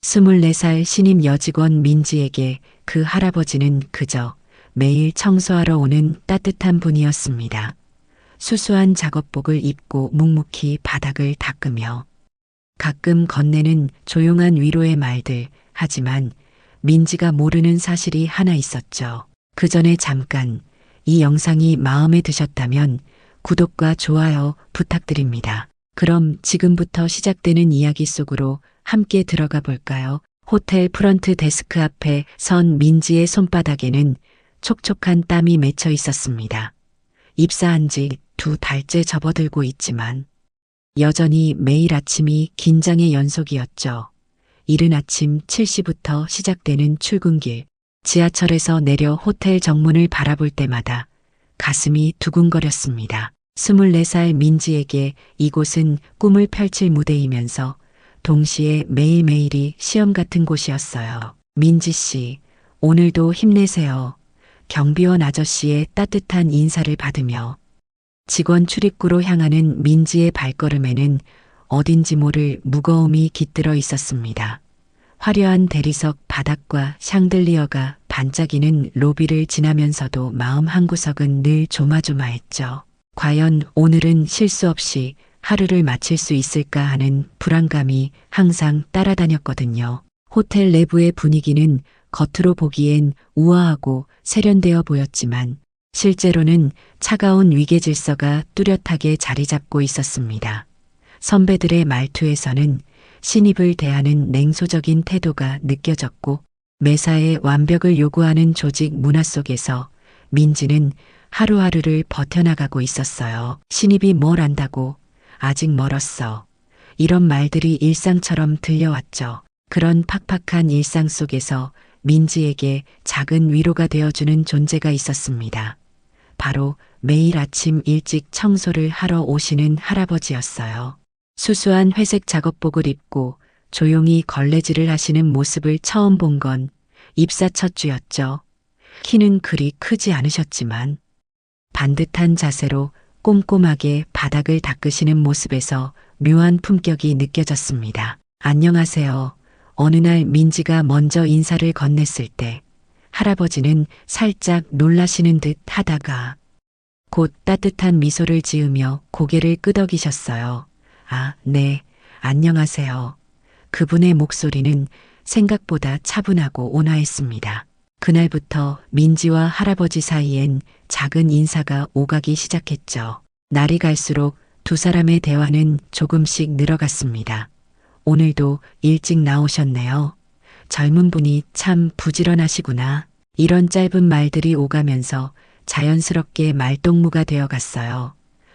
24살 신임 여직원 민지에게 그 할아버지는 그저 매일 청소하러 오는 따뜻한 분이었습니다. 수수한 작업복을 입고 묵묵히 바닥을 닦으며 가끔 건네는 조용한 위로의 말들. 하지만 민지가 모르는 사실이 하나 있었죠. 그 전에 잠깐 이 영상이 마음에 드셨다면 구독과 좋아요 부탁드립니다. 그럼 지금부터 시작되는 이야기 속으로 함께 들어가 볼까요? 호텔 프런트 데스크 앞에 선 민지의 손바닥에는 촉촉한 땀이 맺혀 있었습니다. 입사한 지 2달째 접어들고 있지만 여전히 매일 아침이 긴장의 연속이었죠. 이른 아침 7시부터 시작되는 출근길, 지하철에서 내려 호텔 정문을 바라볼 때마다 가슴이 두근거렸습니다. 24살 민지에게 이곳은 꿈을 펼칠 무대이면서 동시에 매일매일이 시험 같은 곳이었어요. 민지 씨, 오늘도 힘내세요. 경비원 아저씨의 따뜻한 인사를 받으며 직원 출입구로 향하는 민지의 발걸음에는 어딘지 모를 무거움이 깃들어 있었습니다. 화려한 대리석 바닥과 샹들리어가 반짝이는 로비를 지나면서도 마음 한구석은 늘 조마조마했죠. 과연 오늘은 실수 없이 하루를 마칠 수 있을까 하는 불안감이 항상 따라다녔거든요. 호텔 내부의 분위기는 겉으로 보기엔 우아하고 세련되어 보였지만 실제로는 차가운 위계 질서가 뚜렷하게 자리 잡고 있었습니다. 선배들의 말투에서는 신입을 대하는 냉소적인 태도가 느껴졌고 매사에 완벽을 요구하는 조직 문화 속에서 민지는 하루하루를 버텨나가고 있었어요. 신입이 뭘 안다고 아직 멀었어. 이런 말들이 일상처럼 들려왔죠. 그런 팍팍한 일상 속에서 민지에게 작은 위로가 되어주는 존재가 있었습니다. 바로 매일 아침 일찍 청소를 하러 오시는 할아버지였어요. 수수한 회색 작업복을 입고 조용히 걸레질을 하시는 모습을 처음 본 건 입사 첫 주였죠. 키는 그리 크지 않으셨지만 반듯한 자세로 꼼꼼하게 바닥을 닦으시는 모습에서 묘한 품격이 느껴졌습니다. 안녕하세요. 어느 날 민지가 먼저 인사를 건넸을 때 할아버지는 살짝 놀라시는 듯 하다가 곧 따뜻한 미소를 지으며 고개를 끄덕이셨어요. 아, 네, 안녕하세요. 그분의 목소리는 생각보다 차분하고 온화했습니다. 그날부터 민지와 할아버지 사이엔 작은 인사가 오가기 시작했죠. 날이 갈수록 두 사람의 대화는 조금씩 늘어갔습니다. 오늘도 일찍 나오셨네요. 젊은 분이 참 부지런하시구나. 이런 짧은 말들이 오가면서 자연스럽게 말동무가 되어갔어요.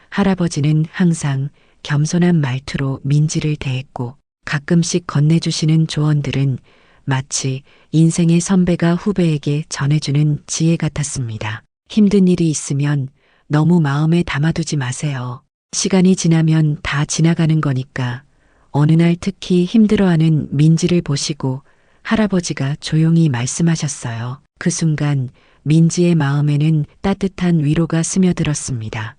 할아버지는 항상 겸손한 말투로 민지를 대했고 가끔씩 건네주시는 조언들은 마치 인생의 선배가 후배에게 전해주는 지혜 같았습니다. 힘든 일이 있으면 너무 마음에 담아두지 마세요. 시간이 지나면 다 지나가는 거니까. 어느 날 특히 힘들어하는 민지를 보시고 할아버지가 조용히 말씀하셨어요. 그 순간 민지의 마음에는 따뜻한 위로가 스며들었습니다.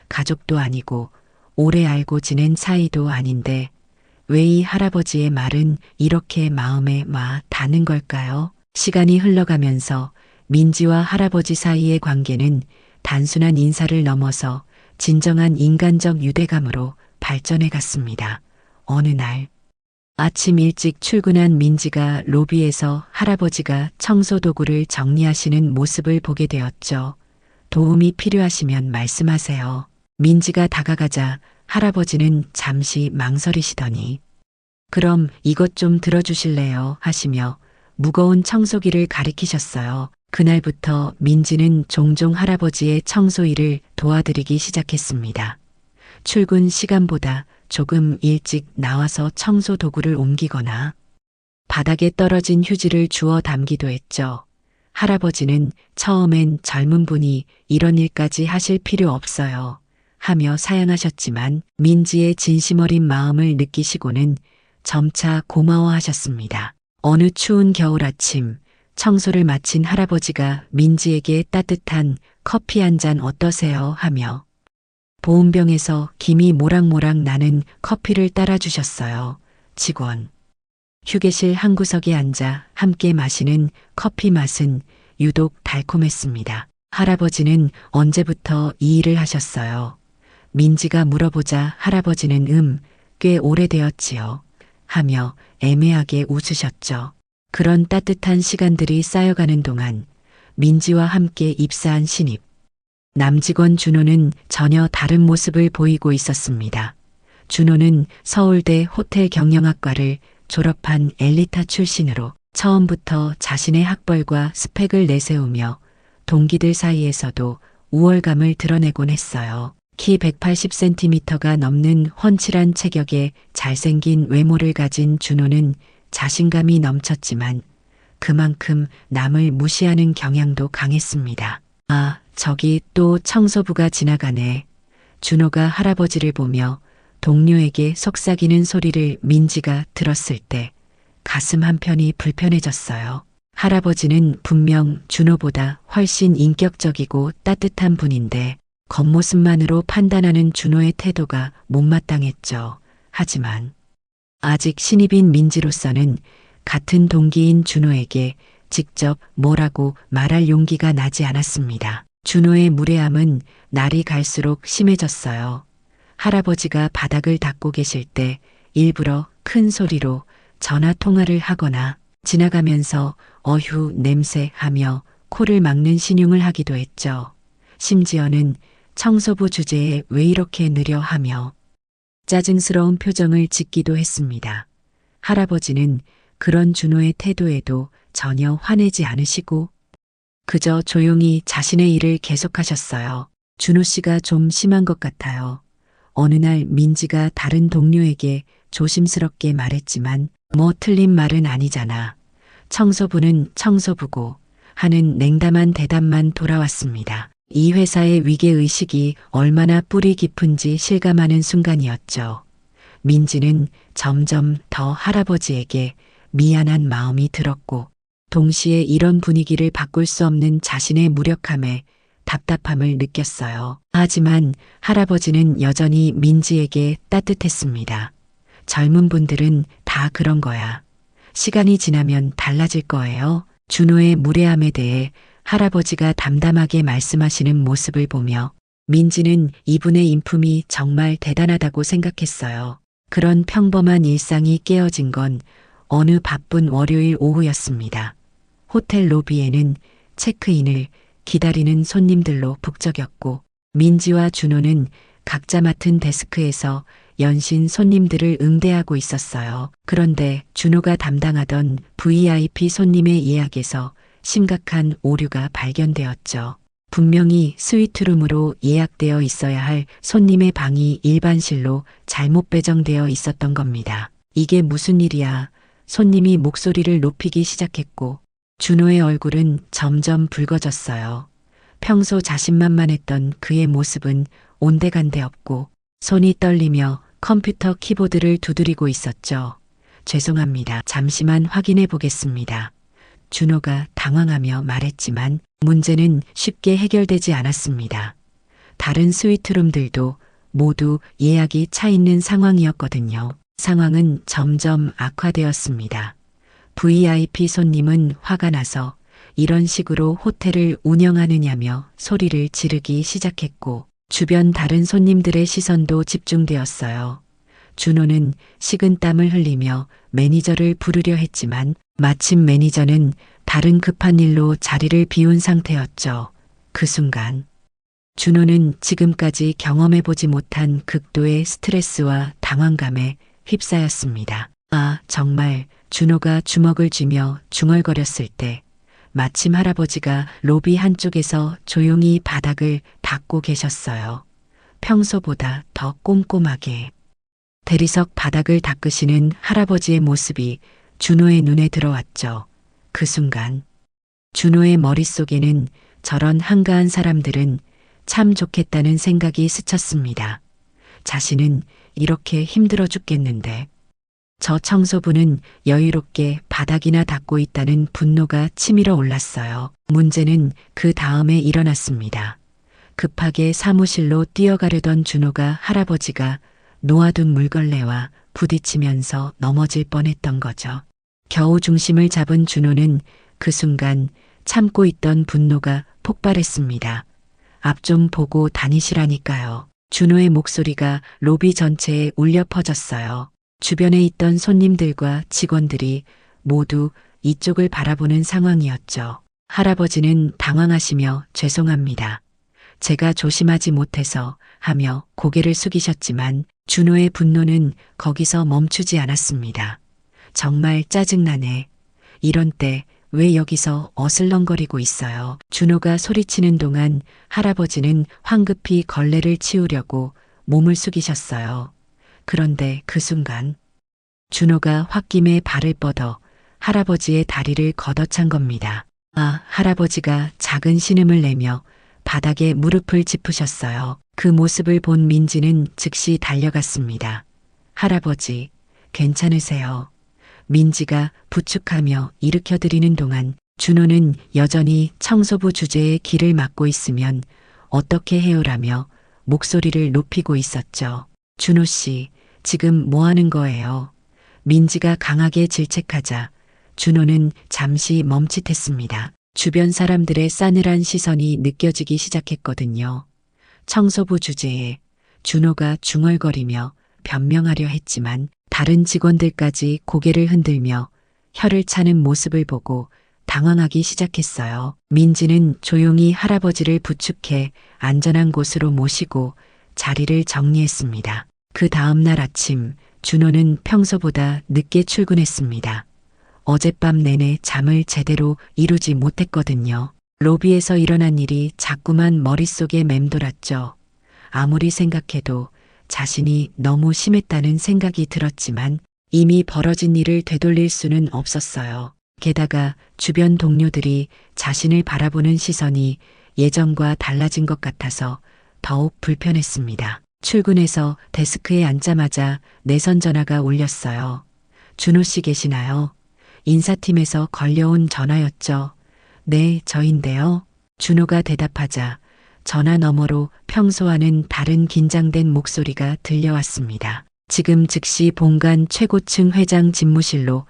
가족도 아니고 오래 알고 지낸 사이도 아닌데 왜 이 할아버지의 말은 이렇게 마음에 와 닿는 걸까요? 시간이 흘러가면서 민지와 할아버지 사이의 관계는 단순한 인사를 넘어서 진정한 인간적 유대감으로 발전해 갔습니다. 어느 날 아침 일찍 출근한 민지가 로비에서 할아버지가 청소 도구를 정리하시는 모습을 보게 되었죠. 도움이 필요하시면 말씀하세요. 민지가 다가가자 할아버지는 잠시 망설이시더니 그럼 이것 좀 들어주실래요? 하시며 무거운 청소기를 가리키셨어요. 그날부터 민지는 종종 할아버지의 청소 일을 도와드리기 시작했습니다. 출근 시간보다 조금 일찍 나와서 청소 도구를 옮기거나 바닥에 떨어진 휴지를 주워 담기도 했죠. 할아버지는 처음엔 젊은 분이 이런 일까지 하실 필요 없어요 하며 사양하셨지만 민지의 진심 어린 마음을 느끼시고는 점차 고마워하셨습니다. 어느 추운 겨울 아침 청소를 마친 할아버지가 민지에게 따뜻한 커피 한 잔 어떠세요? 하며 보온병에서 김이 모락모락 나는 커피를 따라주셨어요. 직원. 휴게실 한 구석에 앉아 함께 마시는 커피 맛은 유독 달콤했습니다. 할아버지는 언제부터 이 일을 하셨어요? 민지가 물어보자 할아버지는 꽤 오래되었지요. 하며 애매하게 웃으셨죠. 그런 따뜻한 시간들이 쌓여가는 동안 민지와 함께 입사한 신입. 남직원 준호는 전혀 다른 모습을 보이고 있었습니다. 준호는 서울대 호텔 경영학과를 졸업한 엘리타 출신으로 처음부터 자신의 학벌과 스펙을 내세우며 동기들 사이에서도 우월감을 드러내곤 했어요. 키 180cm가 넘는 훤칠한 체격에 잘생긴 외모를 가진 준호는 자신감이 넘쳤지만 그만큼 남을 무시하는 경향도 강했습니다. 아, 저기 또 청소부가 지나가네. 준호가 할아버지를 보며 동료에게 속삭이는 소리를 민지가 들었을 때 가슴 한편이 불편해졌어요. 할아버지는 분명 준호보다 훨씬 인격적이고 따뜻한 분인데 겉모습만으로 판단하는 준호의 태도가 못마땅했죠. 하지만 아직 신입인 민지로서는 같은 동기인 준호에게 직접 뭐라고 말할 용기가 나지 않았습니다. 준호의 무례함은 날이 갈수록 심해졌어요. 할아버지가 바닥을 닦고 계실 때 일부러 큰 소리로 전화 통화를 하거나 지나가면서 어휴 냄새 하며 코를 막는 신용을 하기도 했죠. 심지어는 청소부 주제에 왜 이렇게 느려 하며 짜증스러운 표정을 짓기도 했습니다. 할아버지는 그런 준호의 태도에도 전혀 화내지 않으시고 그저 조용히 자신의 일을 계속하셨어요. 준호 씨가 좀 심한 것 같아요. 어느 날 민지가 다른 동료에게 조심스럽게 말했지만 뭐 틀린 말은 아니잖아. 청소부는 청소부고 하는 냉담한 대답만 돌아왔습니다. 이 회사의 위계의식이 얼마나 뿌리 깊은지 실감하는 순간이었죠. 민지는 점점 더 할아버지에게 미안한 마음이 들었고 동시에 이런 분위기를 바꿀 수 없는 자신의 무력함에 답답함을 느꼈어요. 하지만 할아버지는 여전히 민지에게 따뜻했습니다. 젊은 분들은 다 그런 거야. 시간이 지나면 달라질 거예요. 준호의 무례함에 대해 할아버지가 담담하게 말씀하시는 모습을 보며 민지는 이분의 인품이 정말 대단하다고 생각했어요. 그런 평범한 일상이 깨어진 건 어느 바쁜 월요일 오후였습니다. 호텔 로비에는 체크인을 기다리는 손님들로 북적였고 민지와 준호는 각자 맡은 데스크에서 연신 손님들을 응대하고 있었어요. 그런데 준호가 담당하던 VIP 손님의 예약에서 심각한 오류가 발견되었죠. 분명히 스위트룸으로 예약되어 있어야 할 손님의 방이 일반실로 잘못 배정되어 있었던 겁니다. 이게 무슨 일이야? 손님이 목소리를 높이기 시작했고 준호의 얼굴은 점점 붉어졌어요. 평소 자신만만했던 그의 모습은 온데간데 없고 손이 떨리며 컴퓨터 키보드를 두드리고 있었죠. 죄송합니다. 잠시만 확인해 보겠습니다. 준호가 당황하며 말했지만 문제는 쉽게 해결되지 않았습니다. 다른 스위트룸들도 모두 예약이 차 있는 상황이었거든요. 상황은 점점 악화되었습니다. VIP 손님은 화가 나서 이런 식으로 호텔을 운영하느냐며 소리를 지르기 시작했고 주변 다른 손님들의 시선도 집중되었어요. 준호는 식은땀을 흘리며 매니저를 부르려 했지만 마침 매니저는 다른 급한 일로 자리를 비운 상태였죠. 그 순간 준호는 지금까지 경험해보지 못한 극도의 스트레스와 당황감에 휩싸였습니다. 아, 정말 준호가 주먹을 쥐며 중얼거렸을 때 마침 할아버지가 로비 한쪽에서 조용히 바닥을 닦고 계셨어요. 평소보다 더 꼼꼼하게. 대리석 바닥을 닦으시는 할아버지의 모습이 준호의 눈에 들어왔죠. 그 순간 준호의 머릿속에는 저런 한가한 사람들은 참 좋겠다는 생각이 스쳤습니다. 자신은 이렇게 힘들어 죽겠는데 저 청소부는 여유롭게 바닥이나 닦고 있다는 분노가 치밀어 올랐어요. 문제는 그 다음에 일어났습니다. 급하게 사무실로 뛰어가려던 준호가 할아버지가 놓아둔 물걸레와 부딪히면서 넘어질 뻔했던 거죠. 겨우 중심을 잡은 준호는 그 순간 참고 있던 분노가 폭발했습니다. 앞 좀 보고 다니시라니까요. 준호의 목소리가 로비 전체에 울려 퍼졌어요. 주변에 있던 손님들과 직원들이 모두 이쪽을 바라보는 상황이었죠. 할아버지는 당황하시며 죄송합니다. 제가 조심하지 못해서 하며 고개를 숙이셨지만 준호의 분노는 거기서 멈추지 않았습니다. 정말 짜증나네. 이런 때 왜 여기서 어슬렁거리고 있어요? 준호가 소리치는 동안 할아버지는 황급히 걸레를 치우려고 몸을 숙이셨어요. 그런데 그 순간 준호가 홧김에 발을 뻗어 할아버지의 다리를 걷어찬 겁니다. 아, 할아버지가 작은 신음을 내며 바닥에 무릎을 짚으셨어요. 그 모습을 본 민지는 즉시 달려갔습니다. 할아버지, 괜찮으세요? 민지가 부축하며 일으켜드리는 동안 준호는 여전히 청소부 주제에 길을 막고 있으면 어떻게 해요라며 목소리를 높이고 있었죠. 준호 씨, 지금 뭐 하는 거예요? 민지가 강하게 질책하자 준호는 잠시 멈칫했습니다. 주변 사람들의 싸늘한 시선이 느껴지기 시작했거든요. 청소부 주제에 준호가 중얼거리며 변명하려 했지만 다른 직원들까지 고개를 흔들며 혀를 차는 모습을 보고 당황하기 시작했어요. 민지는 조용히 할아버지를 부축해 안전한 곳으로 모시고 자리를 정리했습니다. 그 다음 날 아침 준호는 평소보다 늦게 출근했습니다. 어젯밤 내내 잠을 제대로 이루지 못했거든요. 로비에서 일어난 일이 자꾸만 머릿속에 맴돌았죠. 아무리 생각해도 자신이 너무 심했다는 생각이 들었지만 이미 벌어진 일을 되돌릴 수는 없었어요. 게다가 주변 동료들이 자신을 바라보는 시선이 예전과 달라진 것 같아서 더욱 불편했습니다. 출근해서 데스크에 앉자마자 내선 전화가 울렸어요. 준호 씨 계시나요? 인사팀에서 걸려온 전화였죠. 네, 저인데요. 준호가 대답하자 전화 너머로 평소와는 다른 긴장된 목소리가 들려왔습니다. 지금 즉시 본관 최고층 회장 집무실로